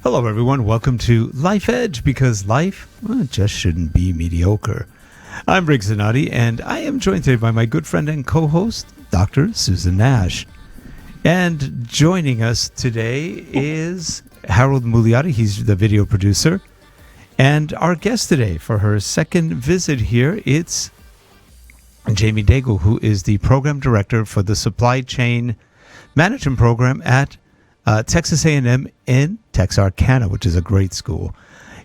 Hello, everyone. Welcome to Life Edge, because life just shouldn't be mediocre. I'm Rick Zanotti, and I am joined today by my good friend and co-host, Dr. Susan Nash. And joining us today is Harold Muliati. He's the video producer. And our guest today for her second visit here, it's Jamie Daigle, who is the program director for the Supply Chain Management Program at Texas A&M in Texarkana, which is a great school.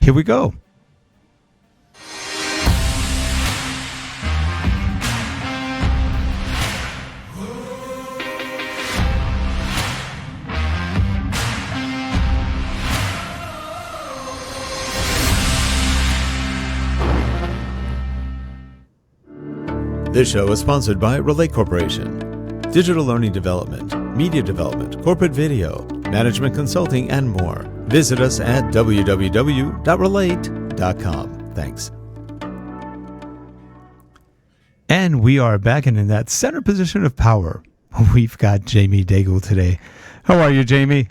Here we go. This show is sponsored by Relate Corporation. Digital learning development, media development, corporate video, management consulting, and more. Visit us at www.relate.com. Thanks. And we are back in that center position of power. We've got Jamie Daigle today. How are you, Jamie?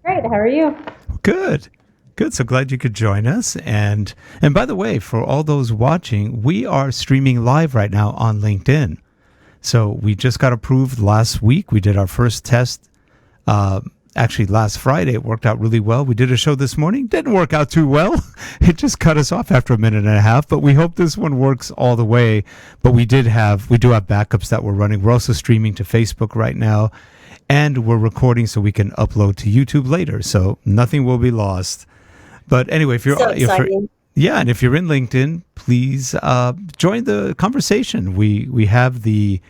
Great. How are you? Good. Good. So glad you could join us. And by the way, for all those watching, we are streaming live right now on LinkedIn. So we just got approved last week. We did our first test. Actually, last Friday, it worked out really well. We did a show this morning. Didn't work out too well. It just cut us off after a minute and a half. But we hope this one works all the way. But we do have backups that we're running. We're also streaming to Facebook right now. And we're recording so we can upload to YouTube later. So nothing will be lost. But anyway, if you're and if you're in LinkedIn, please join the conversation. We have the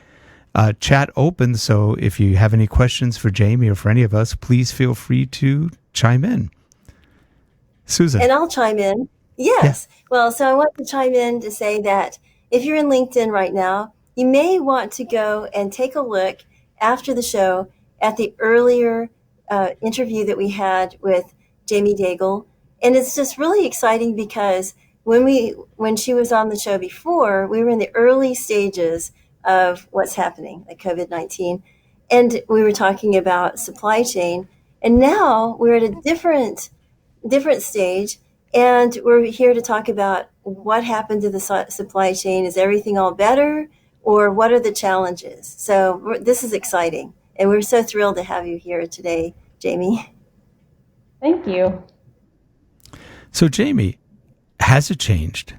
chat open, so if you have any questions for Jamie or for any of us, please feel free to chime in. Susan. And I'll chime in. Yes. Yeah. Well, so I want to chime in to say that if you're in LinkedIn right now, you may want to go and take a look after the show at the earlier interview that we had with Jamie Daigle. And it's just really exciting because when she was on the show before, we were in the early stages of what's happening, like COVID-19. And we were talking about supply chain. And now we're at a different stage. And we're here to talk about what happened to the supply chain. Is everything all better? Or what are the challenges? So this is exciting. And we're so thrilled to have you here today, Jamie. Thank you. So, Jamie, has it changed?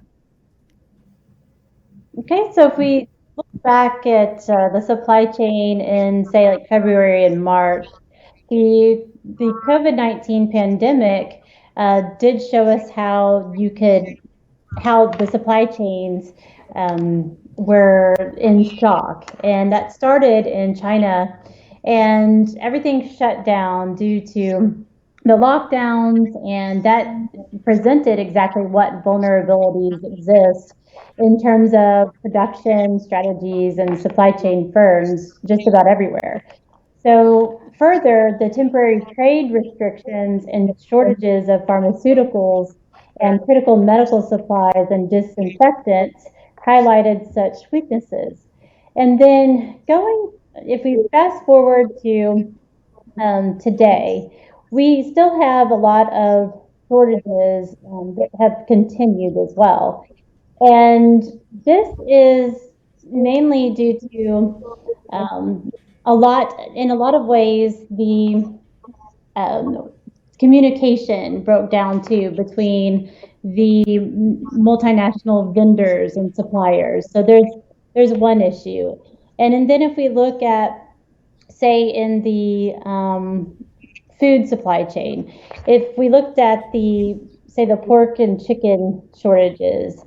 Okay, so if we look back at the supply chain in, say, like February and March, the COVID-19 pandemic did show us how the supply chains were in shock. And that started in China, and everything shut down due to the lockdowns, and that presented exactly what vulnerabilities exist in terms of production strategies and supply chain firms just about everywhere. So further, the temporary trade restrictions and shortages of pharmaceuticals and critical medical supplies and disinfectants highlighted such weaknesses. And then if we fast forward to today, we still have a lot of shortages that have continued as well. And this is mainly due to in a lot of ways, the communication broke down too between the multinational vendors and suppliers. So there's one issue. And then if we look at, say, in the food supply chain, if we looked at the pork and chicken shortages,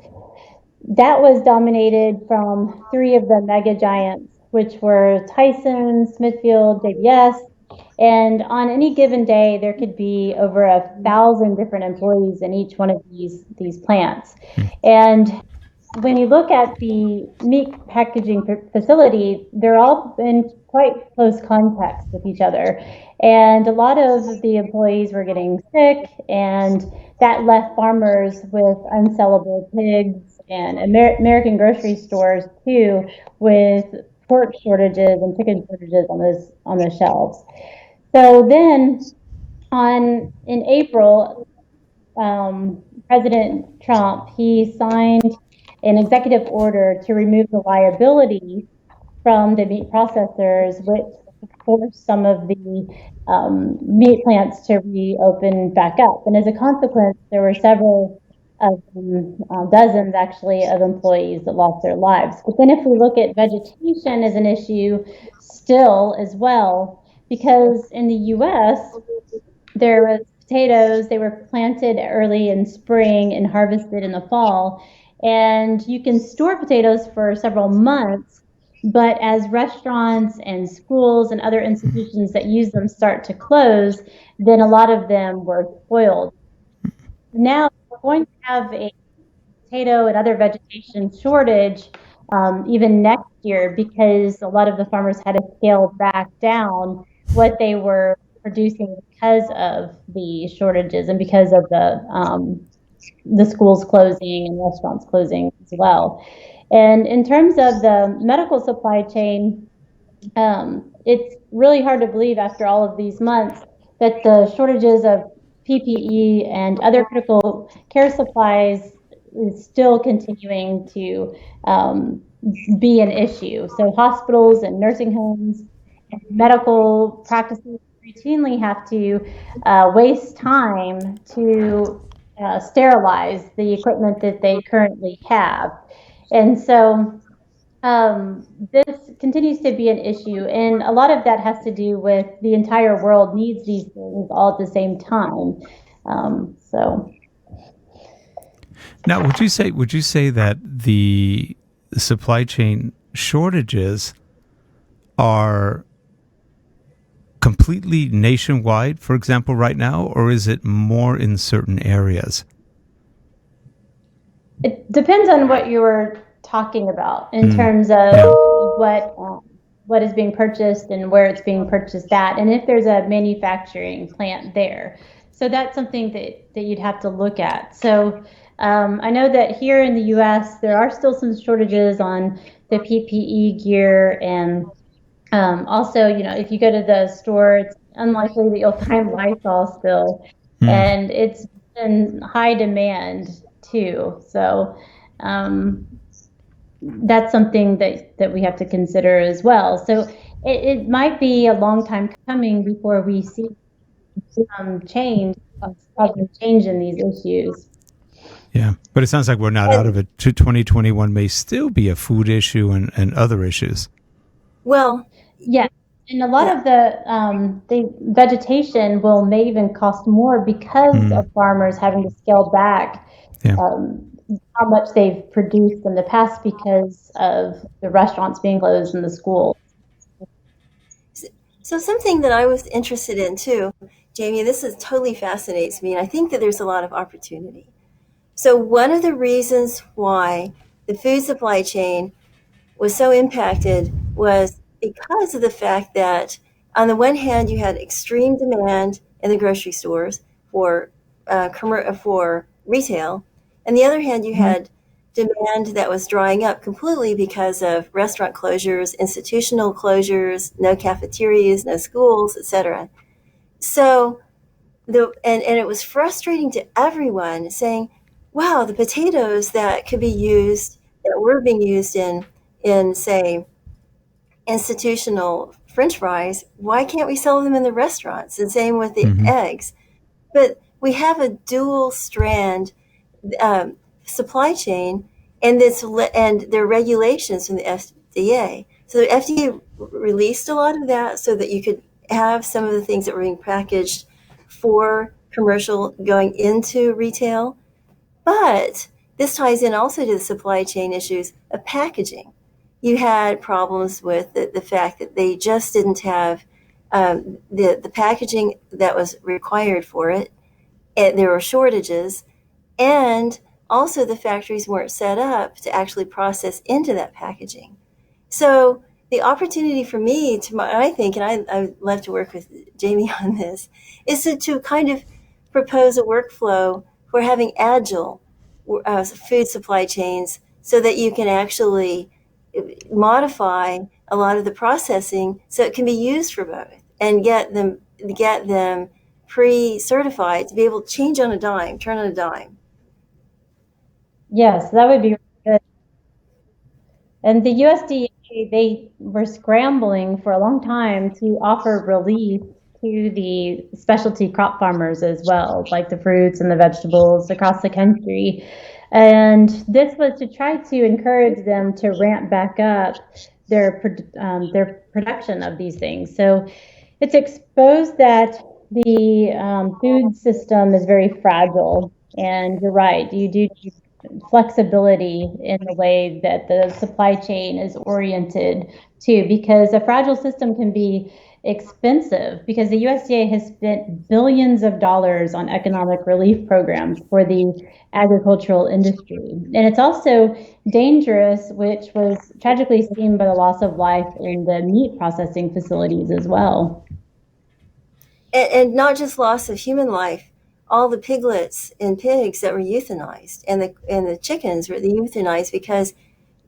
that was dominated from three of the mega giants, which were Tyson, Smithfield, JBS. And on any given day, there could be over 1,000 different employees in each one of these plants. And when you look at the meat packaging facility, they're all in quite close contact with each other. And a lot of the employees were getting sick, and that left farmers with unsellable pigs, and American grocery stores too with pork shortages and chicken shortages on those shelves. So then In April, President Trump, he signed an executive order to remove the liability from the meat processors, which forced some of the meat plants to reopen back up. And as a consequence, there were several of dozens actually of employees that lost their lives. But then if we look at vegetation as an issue still as well, because in the US, there was potatoes, they were planted early in spring and harvested in the fall. And you can store potatoes for several months, but as restaurants and schools and other institutions that use them start to close, then a lot of them were spoiled. Now we're going to have a potato and other vegetation shortage even next year, because a lot of the farmers had to scale back down what they were producing because of the shortages and because of the schools closing and restaurants closing as well. And in terms of the medical supply chain, it's really hard to believe after all of these months that the shortages of PPE and other critical care supplies is still continuing to be an issue. So hospitals and nursing homes and medical practices routinely have to waste time to sterilize the equipment that they currently have. And so this continues to be an issue, and a lot of that has to do with the entire world needs these things all at the same time. So now, would you say that the supply chain shortages are completely nationwide, for example, right now, or is it more in certain areas? it depends on what you were talking about in terms of what is being purchased and where it's being purchased at, and if there's a manufacturing plant there. So that's something that you'd have to look at. So I know that here in the U.S. there are still some shortages on the PPE gear, and also, if you go to the store, it's unlikely that you'll find Lysol still, and it's in high demand too. So that's something that we have to consider as well. So it might be a long time coming before we see some change in these issues. Yeah, but it sounds like we're not out of it. 2021 may still be a food issue and other issues. Well, yeah, and a lot of the vegetation may even cost more because of farmers having to scale back how much they've produced in the past because of the restaurants being closed and the schools. So something that I was interested in too, Jamie, this is totally fascinates me, and I think that there's a lot of opportunity. So one of the reasons why the food supply chain was so impacted was because of the fact that on the one hand, you had extreme demand in the grocery stores for retail. On the other hand, you had demand that was drying up completely because of restaurant closures, institutional closures, no cafeterias, no schools, etc. So and it was frustrating to everyone, saying, wow, the potatoes that were being used in say institutional French fries, why can't we sell them in the restaurants? And same with the eggs. But we have a dual-strand supply chain, and there are regulations from the FDA. So the FDA released a lot of that so that you could have some of the things that were being packaged for commercial going into retail. But this ties in also to the supply chain issues of packaging. You had problems with the fact that they just didn't have the packaging that was required for it. And there were shortages, and also the factories weren't set up to actually process into that packaging. So the opportunity for me, I think, and I'd love to work with Jamie on this, is to kind of propose a workflow for having agile food supply chains so that you can actually modify a lot of the processing so it can be used for both and get them pre-certified to be able to change on a dime, turn on a dime. Yes, that would be good. And the USDA, they were scrambling for a long time to offer relief to the specialty crop farmers as well, like the fruits and the vegetables across the country. And this was to try to encourage them to ramp back up their production of these things. So it's exposed that the food system is very fragile. And you're right, you do need flexibility in the way that the supply chain is oriented to, because a fragile system can be expensive, because the USDA has spent billions of dollars on economic relief programs for the agricultural industry. And it's also dangerous, which was tragically seen by the loss of life in the meat processing facilities as well. And not just loss of human life, all the piglets and pigs that were euthanized, and the chickens were euthanized because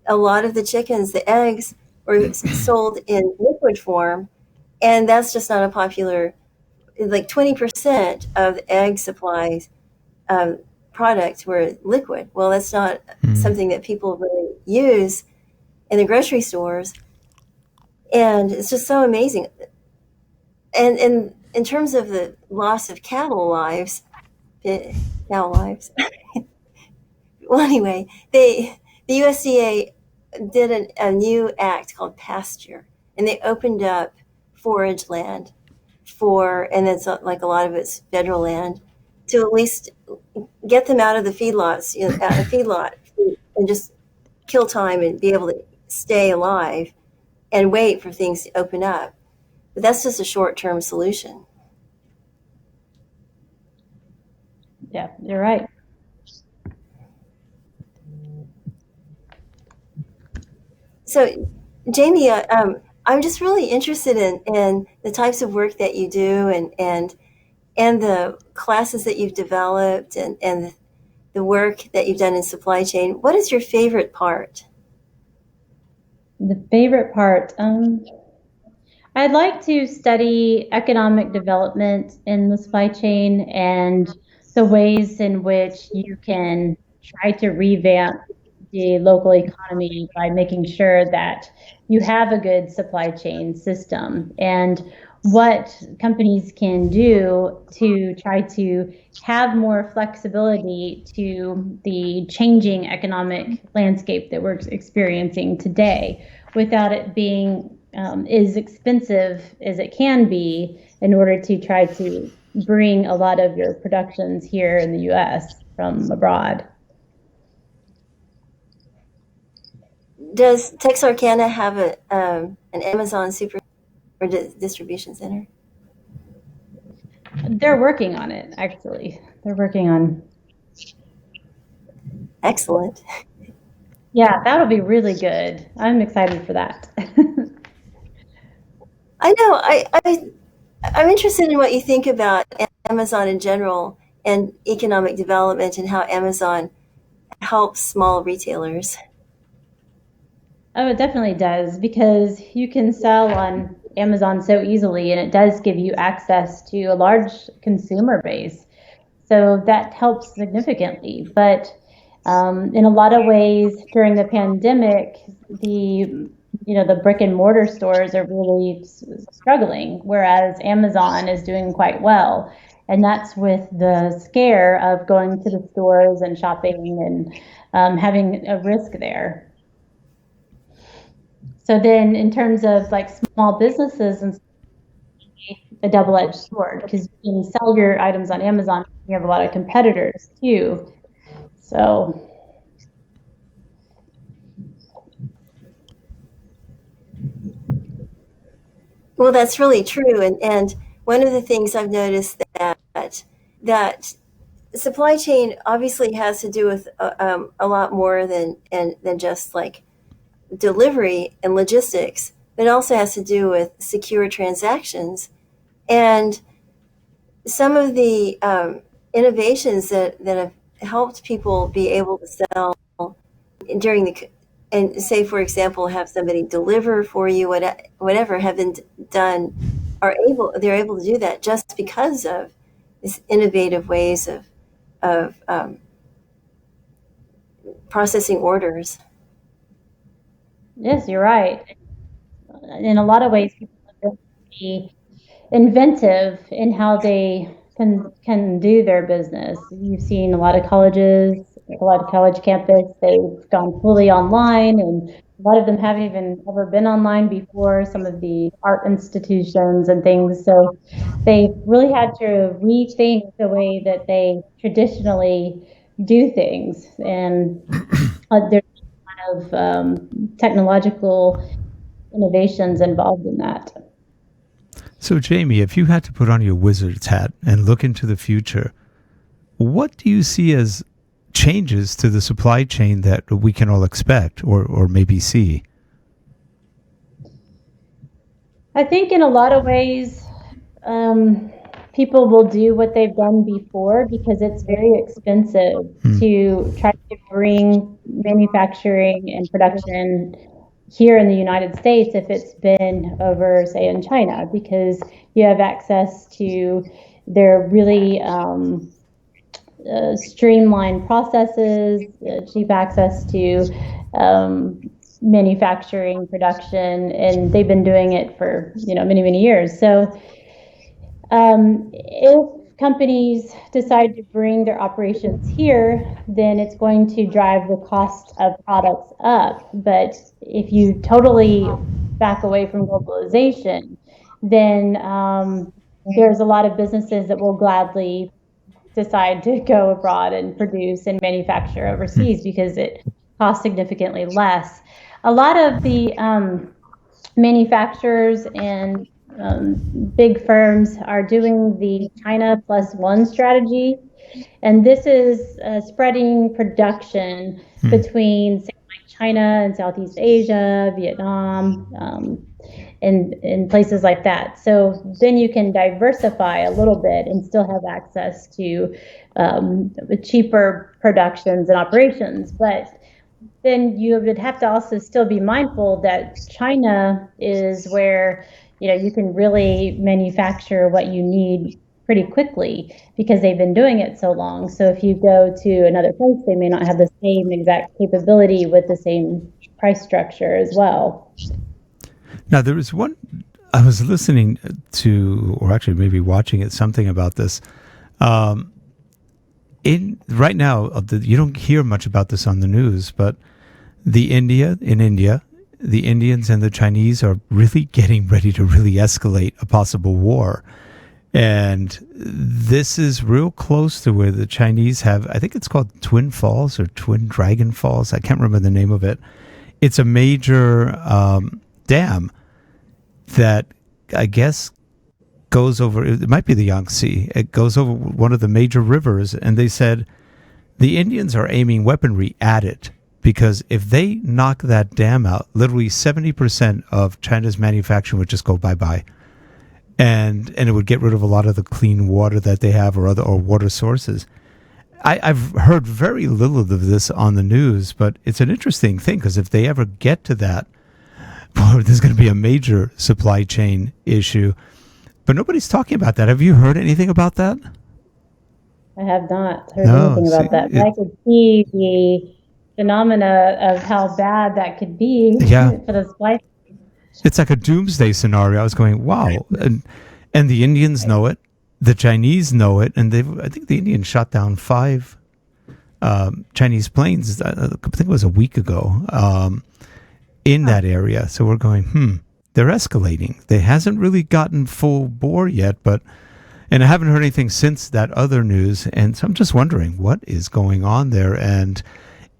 a lot of the chickens, the eggs, were sold in liquid form, and that's just not a popular. Like 20% of the egg supplies products were liquid. Well, that's not something that people really use in the grocery stores, and it's just so amazing. And in terms of the loss of cattle lives. Well, anyway, the USDA did a new act called PASTURE, and they opened up forage land and it's like a lot of it's federal land, to at least get them out of the feedlots, out of feedlot, and just kill time and be able to stay alive and wait for things to open up. But that's just a short-term solution. Yeah, you're right. So, Jamie, I'm just really interested in the types of work that you do, and the classes that you've developed, and the work that you've done in supply chain. What is your favorite part? The favorite part, I'd like to study economic development in the supply chain and the ways in which you can try to revamp the local economy by making sure that you have a good supply chain system, and what companies can do to try to have more flexibility to the changing economic landscape that we're experiencing today, without it being as expensive as it can be, in order to try to bring a lot of your productions here in the U.S. from abroad. Does Texarkana have an Amazon super or distribution center? They're working on it, actually. They're working on. Excellent. Yeah, that'll be really good. I'm excited for that. I know. I'm interested in what you think about Amazon in general and economic development, and how Amazon helps small retailers. Oh, it definitely does, because you can sell on Amazon so easily, and it does give you access to a large consumer base. So that helps significantly. But in a lot of ways during the pandemic, the brick and mortar stores are really struggling, whereas Amazon is doing quite well. And that's with the scare of going to the stores and shopping and having a risk there. So then in terms of like small businesses, and a double-edged sword, because you can sell your items on Amazon, you have a lot of competitors too. So Well, that's really true. And one of the things I've noticed that supply chain obviously has to do with a lot more than just like delivery and logistics, but it also has to do with secure transactions. And some of the innovations that have helped people be able to sell during and say, for example, have somebody deliver for you, whatever have been done, they're able to do that just because of these innovative ways of processing orders. Yes, you're right. In a lot of ways, people are going to be inventive in how they can do their business. You've seen a lot of colleges, a lot of college campus, they've gone fully online, and a lot of them haven't even ever been online before, some of the art institutions and things. So they really had to rethink the way that they traditionally do things. And there's a lot of technological innovations involved in that. So, Jamie, if you had to put on your wizard's hat and look into the future, what do you see as changes to the supply chain that we can all expect or maybe see? I think in a lot of ways, people will do what they've done before because it's very expensive to try to bring manufacturing and production here in the United States if it's been over, say, in China, because you have access to their really streamlined processes, cheap access to manufacturing, production, and they've been doing it for many years. So if companies decide to bring their operations here, then it's going to drive the cost of products up. But if you totally back away from globalization, then there's a lot of businesses that will gladly decide to go abroad and produce and manufacture overseas because it costs significantly less. A lot of the manufacturers and big firms are doing the China plus one strategy, and this is spreading production between, say, like China and Southeast Asia, Vietnam, and places like that. So then you can diversify a little bit and still have access to cheaper productions and operations. But then you would have to also still be mindful that China is where you can really manufacture what you need pretty quickly because they've been doing it so long. So if you go to another place, they may not have the same exact capability with the same price structure as well. Now, there was one, I was listening to, or actually maybe watching it, something about this. In right now, you don't hear much about this on the news, but in India, the Indians and the Chinese are really getting ready to really escalate a possible war. And this is real close to where the Chinese have, I think it's called Twin Falls or Twin Dragon Falls. I can't remember the name of it. It's a major dam that I guess goes over, it might be the Yangtze. It goes over one of the major rivers. And they said the Indians are aiming weaponry at it, because if they knock that dam out, literally 70% of China's manufacturing would just go bye-bye. And it would get rid of a lot of the clean water that they have or water sources. I've heard very little of this on the news, but it's an interesting thing because if they ever get to that, boy, there's going to be a major supply chain issue. But nobody's talking about that. Have you heard anything about that? I have not heard anything about that. But I could see the phenomena of how bad that could be for the supply chain. It's like a doomsday scenario. I was going, wow. And the Indians know it. The Chinese know it. And I think the Indians shot down 5 Chinese planes, I think it was a week ago, in that area. So we're going, they're escalating. They hasn't really gotten full bore yet, and I haven't heard anything since that other news. And so I'm just wondering what is going on there. And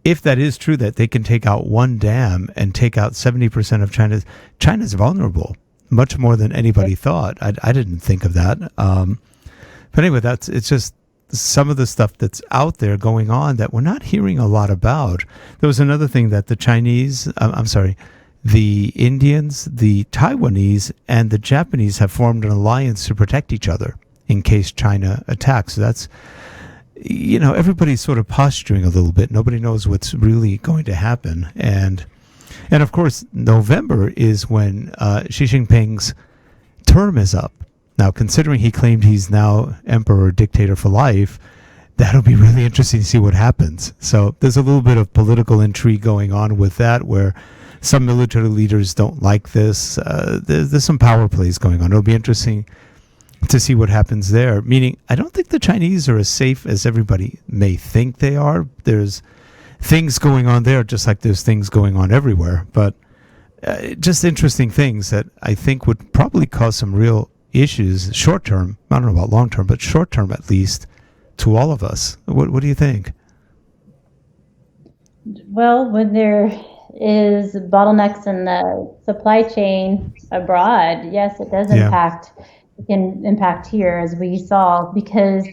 if that is true, that they can take out one dam and take out 70% of China's vulnerable, much more than anybody thought. I didn't think of that. But anyway, it's just some of the stuff that's out there going on that we're not hearing a lot about. There was another thing that the Indians, the Taiwanese, and the Japanese have formed an alliance to protect each other in case China attacks. So that's, everybody's sort of posturing a little bit. Nobody knows what's really going to happen. And of course, November is when Xi Jinping's term is up. Now, considering he claimed he's now emperor or dictator for life, that'll be really interesting to see what happens. So there's a little bit of political intrigue going on with that, where some military leaders don't like this. There's some power plays going on. It'll be interesting to see what happens there. Meaning, I don't think the Chinese are as safe as everybody may think they are. There's things going on there, just like there's things going on everywhere. But just interesting things that I think would probably cause some real issues short term. I don't know about long term, but short term at least, to all of us. What do you think? Well, when there is bottlenecks in the supply chain abroad, yes, it does impact. It can impact here, as we saw, because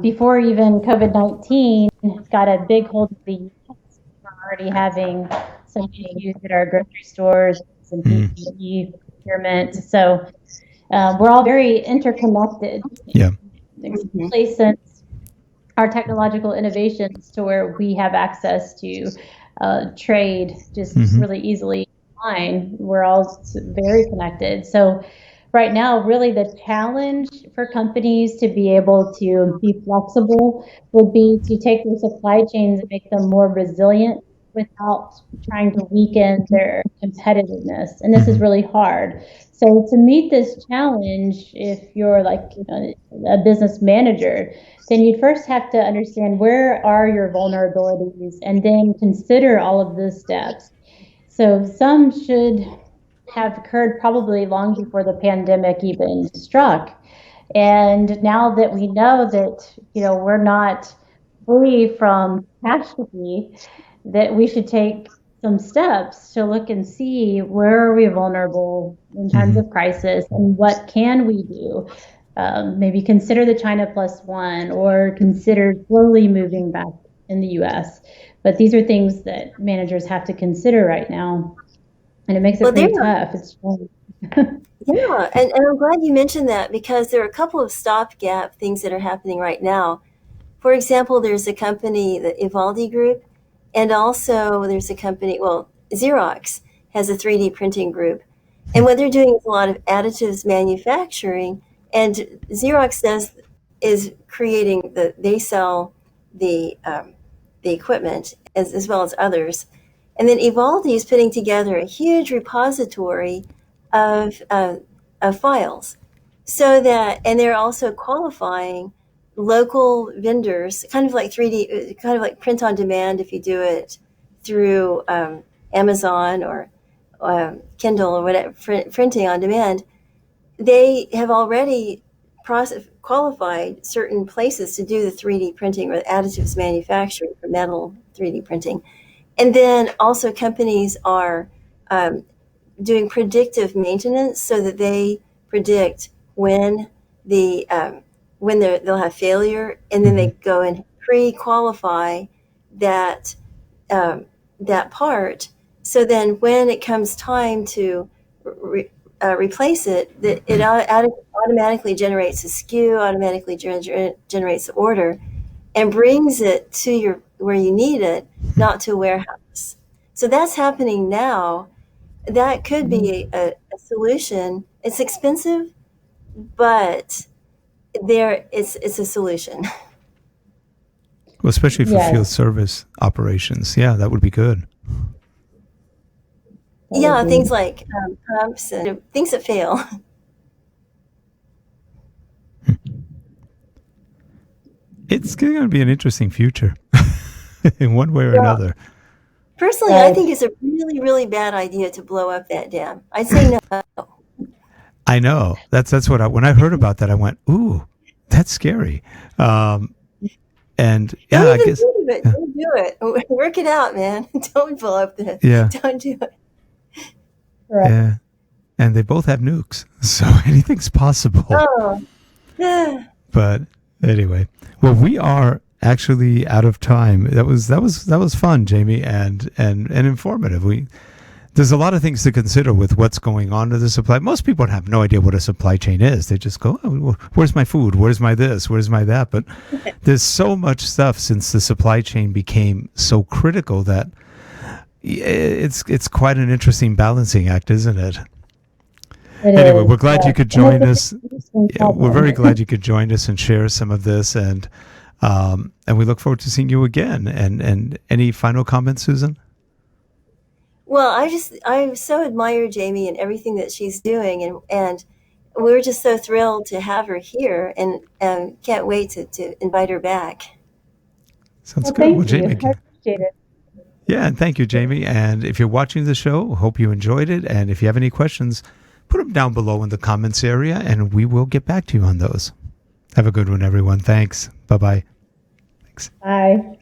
before even COVID-19 got a big hold of the U.S., we're already having some issues at our grocery stores and PPE procurement. So we're all very interconnected. Yeah. Especially since our technological innovations to where we have access to trade just really easily online. We're all very connected. So right now, really the challenge for companies to be able to be flexible would be to take their supply chains and make them more resilient without trying to weaken their competitiveness. And this is really hard. So to meet this challenge, if you're like a business manager, then you'd first have to understand where are your vulnerabilities and then consider all of the steps. So some should have occurred probably long before the pandemic even struck. And now that we know that, we're not free from catastrophe, that we should take some steps to look and see where are we vulnerable in times of crisis and what can we do. Maybe consider the China Plus One or consider slowly moving back in the U.S. But these are things that managers have to consider right now. And it makes it pretty tough. It's Yeah, and I'm glad you mentioned that, because there are a couple of stopgap things that are happening right now. For example, there's a company, the Ivaldi Group, and also there's a company, Xerox has a 3D printing group. And what they're doing is a lot of additives manufacturing, and Xerox is creating they sell the equipment as well as others. And then Ivaldi is putting together a huge repository of files, so that, and they're also qualifying local vendors, kind of like 3D, kind of like print on demand if you do it through Amazon or Kindle or whatever, printing on demand. They have already qualified certain places to do the 3D printing or additives manufacturing for metal 3D printing. And then also companies are doing predictive maintenance, so that they predict when they'll have failure, and then they go and pre-qualify that part. So then when it comes time to replace it, it automatically generates a SKU, automatically generates the order, and brings it to where you need it, not to a warehouse. So that's happening now. That could be a solution. It's expensive, but it's a solution. Well, especially for field service operations. Yeah, that would be good. Yeah, things like pumps and things that fail. It's going to be an interesting future in one way or another. Personally, I think it's a really, really bad idea to blow up that dam. I'd say no. I know. That's what when I heard about that, I went, ooh, that's scary. And yeah, I guess. Don't do it. Work it out, man. Don't blow up the. Yeah. Don't do it. Right. Yeah. And they both have nukes, so anything's possible. Oh. But anyway, well, we are actually out of time. That was fun, Jamie, and informative. There's a lot of things to consider with what's going on to the supply. Most people have no idea what a supply chain is. They just go, oh, where's my food? Where's my this? Where's my that? But there's so much stuff since the supply chain became so critical that it's quite an interesting balancing act, isn't it? Anyway, we're glad you could join us. Yeah, we're very glad you could join us and share some of this, and we look forward to seeing you again. And any final comments, Susan? Well, I so admire Jamie and everything that she's doing, and we're just so thrilled to have her here, and can't wait to invite her back. Sounds good. Thank Well, you. Jamie, I appreciate it. yeah, and thank you, Jamie. And if you're watching the show, hope you enjoyed it. And if you have any questions, put them down below in the comments area, and we will get back to you on those. Have a good one, everyone. Thanks. Bye-bye. Thanks. Bye.